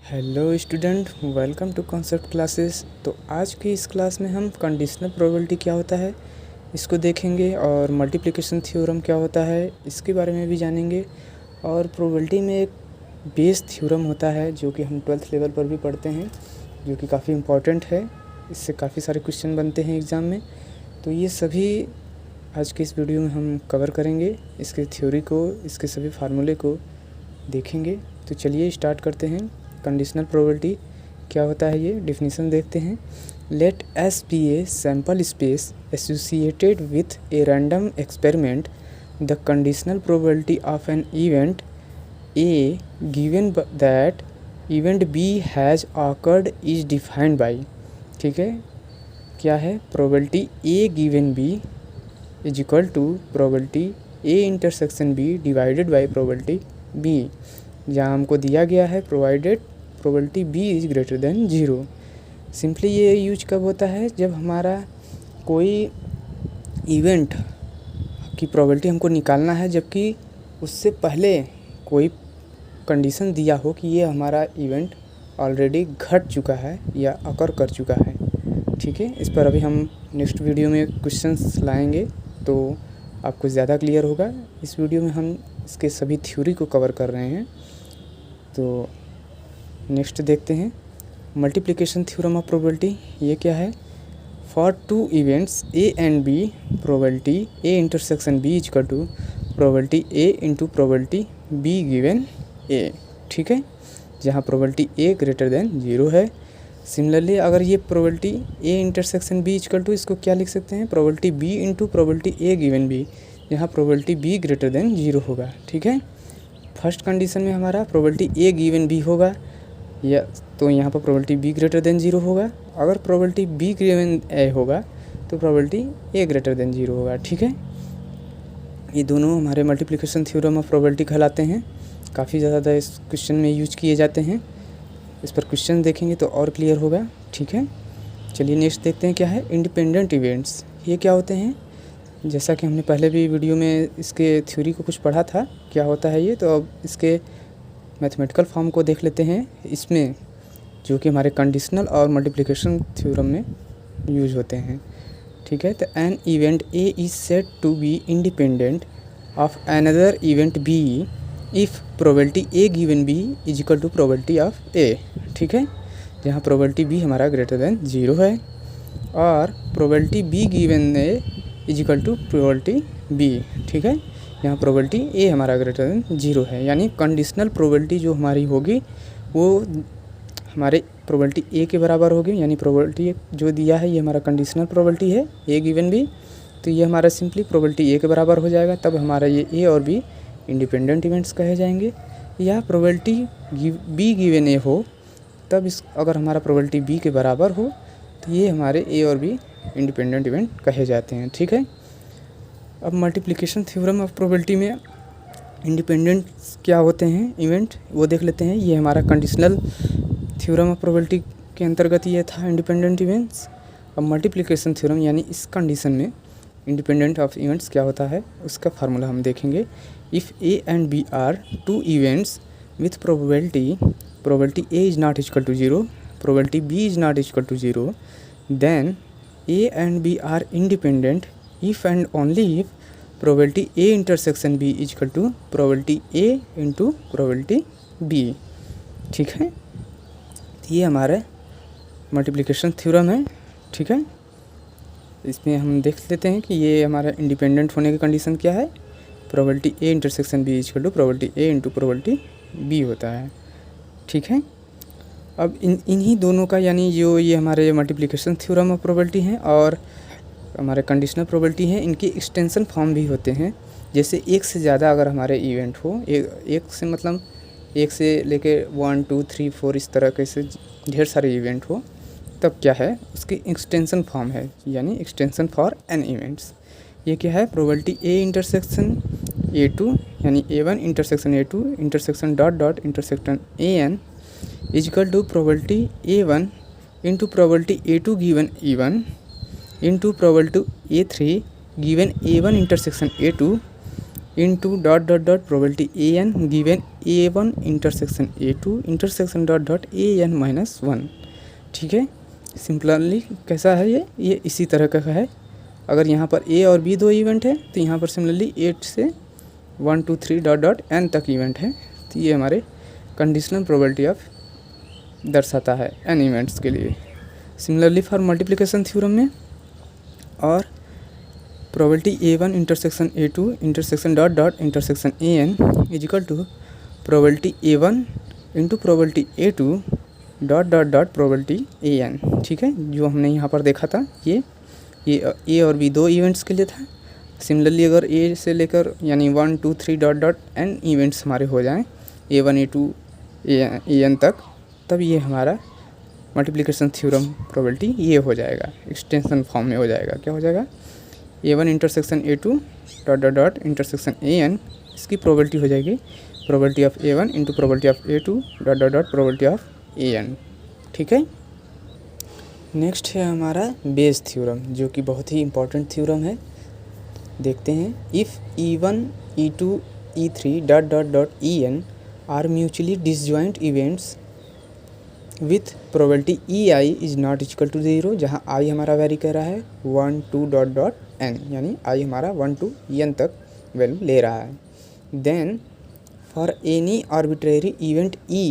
Hello student, welcome to concept classes. तो आज की इस क्लास में हम कंडीशनल प्रोबेबिलिटी क्या होता है इसको देखेंगे और मल्टीप्लिकेशन थ्योरम क्या होता है इसके बारे में भी जानेंगे। और प्रोबेबिलिटी में एक बेस थ्योरम होता है जो कि हम 12th लेवल पर भी पढ़ते हैं, जो कि काफ़ी इम्पॉर्टेंट है। इससे काफ़ी सारे क्वेश्चन बनते हैं एग्ज़ाम में। तो ये सभी आज के इस वीडियो में हम कवर करेंगे, इसके थ्योरी को, इसके सभी फार्मूले को देखेंगे। तो चलिए स्टार्ट करते हैं। कंडीशनल प्रोबेबिलिटी क्या होता है, ये डेफिनेशन देखते हैं। Let S be a sample space associated with a random experiment. The conditional probability of an event A given that event B has occurred is defined by. ठीक है, क्या है? Probability A given B is equal to probability A intersection B divided by probability B, जहाँ हमको दिया गया है provided probability B is greater than 0। Simply ये यूज कब होता है? जब हमारा कोई इवेंट की प्रोबेबिलिटी हमको निकालना है, जबकि उससे पहले कोई कंडीशन दिया हो कि ये हमारा इवेंट ऑलरेडी घट चुका है या अकर कर चुका है। ठीक है, इस पर अभी हम नेक्स्ट वीडियो में क्वेश्चंस लाएंगे तो आपको ज़्यादा क्लियर होगा। इस वीडियो में हम इसके सभी थ्योरी को कवर कर रहे हैं। तो नेक्स्ट देखते हैं मल्टीप्लिकेशन थ्योरम ऑफ प्रोबेबिलिटी। ये क्या है? For two events A and B, probability A intersection B equal to probability A into probability B given A. ठीक है, जहाँ प्रोबेबिलिटी ए ग्रेटर देन 0 है। सिमिलरली अगर ये probability A intersection B equal to, इसको क्या लिख सकते हैं? Probability B into probability A given B, जहाँ प्रोबेबिलिटी बी ग्रेटर देन 0 होगा। ठीक है, फर्स्ट कंडीशन में हमारा प्रोबेबिलिटी ए गिवन बी होगा, या तो यहाँ पर प्रोबेबिलिटी बी ग्रेटर देन 0 होगा। अगर प्रोबेबिलिटी बी गिवन ए होगा तो प्रोबेबिलिटी ए ग्रेटर देन 0 होगा। ठीक है, ये दोनों हमारे मल्टीप्लिकेशन थ्योरम ऑफ प्रोबेबिलिटी कहलाते हैं। काफ़ी ज़्यादा इस क्वेश्चन में यूज किए जाते हैं। इस पर क्वेश्चन देखेंगे तो और क्लियर होगा। ठीक है, चलिए नेक्स्ट देखते हैं क्या है इंडिपेंडेंट इवेंट्स। ये क्या होते हैं? जैसा कि हमने पहले भी वीडियो में इसके थ्योरी को कुछ पढ़ा था, क्या होता है ये। तो अब इसके मैथमेटिकल फॉर्म को देख लेते हैं, इसमें जो कि हमारे कंडीशनल और मल्टीप्लिकेशन थ्योरम में यूज होते हैं। ठीक है, तो an event A is said to be independent of another event B if probability A given B is equal to probability of A. ठीक है, जहाँ प्रोबेबिलिटी बी हमारा ग्रेटर देन 0 है और probability B given A is equal to probability B. ठीक है, यहाँ probability A हमारा ग्रेटर देन 0 है, यानी कंडीशनल प्रोबेबिलिटी जो हमारी होगी वो हमारे प्रोबेबिलिटी ए के बराबर होगी। यानी प्रोबेबिलिटी जो दिया है ये हमारा कंडीशनल प्रोबेबिलिटी है ए गिवन बी, तो ये हमारा सिंपली प्रोबेबिलिटी ए के बराबर हो जाएगा। तब हमारा ये ए और बी इंडिपेंडेंट इवेंट्स कहे जाएंगे। या प्रोबेबिलिटी बी गिवन ए हो, तब इस अगर हमारा प्रोबेबिलिटी बी के बराबर हो तो ये हमारे ए और बी इंडिपेंडेंट इवेंट कहे जाते हैं। ठीक है, अब मल्टीप्लिकेशन थ्योरम ऑफ प्रोबेबिलिटी में इंडिपेंडेंट क्या होते हैं इवेंट, वो देख लेते हैं। ये हमारा कंडीशनल थ्योरम ऑफ प्रोबेबिलिटी के अंतर्गत ये था इंडिपेंडेंट इवेंट्स। अब मल्टीप्लिकेशन थ्योरम यानी इस कंडीशन में इंडिपेंडेंट ऑफ इवेंट्स क्या होता है उसका फार्मूला हम देखेंगे। If A and B are two events with probability A is not equal to 0, probability B is not equal to 0, then A and B are independent if and only if probability A intersection B is equal to probability A into probability B। ठीक है, ये हमारा multiplication theorem है। ठीक है, इसमें हम देख लेते हैं कि ये हमारा इंडिपेंडेंट होने की कंडीशन क्या है। Probability A intersection B is equal to probability A into probability B होता है। ठीक है, अब इन्हीं दोनों का यानी जो ये हमारे मल्टीप्लिकेशन थ्योरम ऑफ प्रोबेबिलिटी हैं और हमारे कंडीशनल प्रोबेबिलिटी हैं, इनकी एक्सटेंशन फॉर्म भी होते हैं। जैसे एक से ज़्यादा अगर हमारे इवेंट हो, एक से मतलब एक से लेके 1 2 3 4 इस तरह के से ढेर सारे इवेंट हो, तब क्या है उसकी एक्सटेंशन फॉर्म है, यानी एक्सटेंशन फॉर एन इवेंट्स। ये क्या है? प्रोबेबिलिटी ए इंटरसेक्शन A2 यानी A1 intersection A2 intersection dot dot intersection AN is equal to probability A1 into probability A2 given E1 into probability A3 given A1 intersection A2 into dot dot dot probability AN given A1 intersection A2 intersection dot dot AN-1। ठीक है, simply कैसा है ये इसी तरह का है। अगर यहाँ पर A और B दो इवेंट है तो यहाँ पर सिमिलरली 8 से 1 2 3 डॉट डॉट N तक इवेंट है। तो ये हमारे कंडीशनल प्रोबेबिलिटी ऑफ दर्शाता है N इवेंट्स के लिए। सिमिलरली फॉर मल्टीप्लिकेशन थ्योरम में और probability A1 intersection A2 intersection dot dot intersection AN is equal to probability A1 into probability A2 dot dot dot probability AN। ठीक है, जो हमने यहाँ पर देखा था ये A और B दो इवेंट्स के लिए था। सिमिलरली अगर A से लेकर यानी 1 2 3 डॉट डॉट N इवेंट्स हमारे हो जाएं A1 A2 AN तक, तब ये हमारा मल्टीप्लिकेशन थ्योरम प्रोबेबिलिटी ये हो जाएगा, एक्सटेंशन फॉर्म में हो जाएगा। क्या हो जाएगा? A1 intersection A2 dot dot dot intersection AN, इसकी प्रोबेबिलिटी हो जाएगी probability of A1 into probability of A2 dot dot dot probability of AN। ठीक है, नेक्स्ट है हमारा बेस थ्योरम, जो कि बहुत ही इम्पोर्टेंट थ्योरम है। देखते हैं। If E1 E2 E3 dot dot dot EN are mutually disjoint events with probability EI is not equal to 0, जहाँ I हमारा वैरी कर रहा है 1 2 डॉट डॉट N, यानी I हमारा 1 to N तक वैल्यू ले रहा है। Then for any arbitrary event E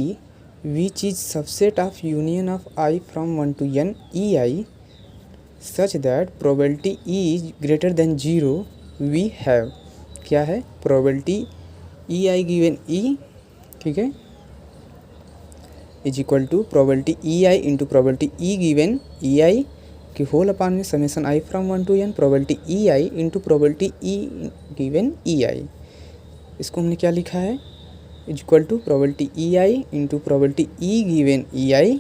which is subset of union of I from 1 to N EI such that probability E is greater than 0, we have क्या है? probability EI given E, ठीक है, is equal to probability EI into probability E given EI की whole upon में summation I from 1 to N probability EI into probability E given EI। इसको हमने क्या लिखा है? Is equal to probability EI into probability E given EI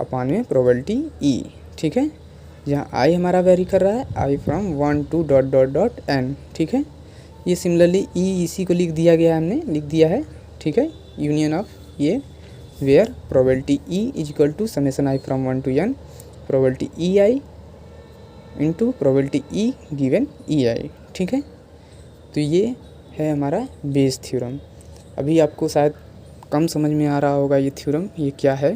upon में probability E। ठीक है, जहाँ I हमारा वेरी कर रहा है I from 1 to dot dot dot N। ठीक है, ये सिमिलरली E इसी को लिख दिया गया, हमने लिख दिया है। ठीक है, यूनियन ऑफ ये where probability E is equal to summation I from 1 to N probability EI into probability E given EI। ठीक है, तो ये है हमारा बेस थ्योरम। अभी आपको शायद कम समझ में आ रहा होगा ये थ्योरम ये क्या है,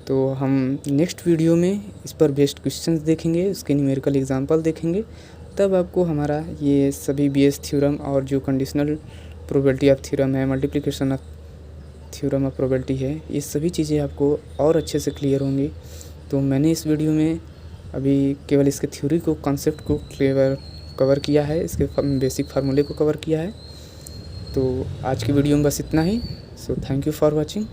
तो हम नेक्स्ट वीडियो में इस पर बेस्ड क्वेश्चंस देखेंगे, उसके न्यूमेरिकल एग्जांपल देखेंगे, तब आपको हमारा ये सभी बेस थ्योरम और जो कंडीशनल प्रोबेबिलिटी ऑफ थ्योरम है, multiplication of theorem of probability है, ये सभी चीज़ें आपको और अच्छे से क्लियर होंगी। तो मैंने इस वीडियो में अभी केवल इसके थ्योरी को, कॉन्सेप्ट को कवर किया है, इसके बेसिक फार्मूले को कवर किया है। तो आज की वीडियो में बस इतना ही। So thank you for watching.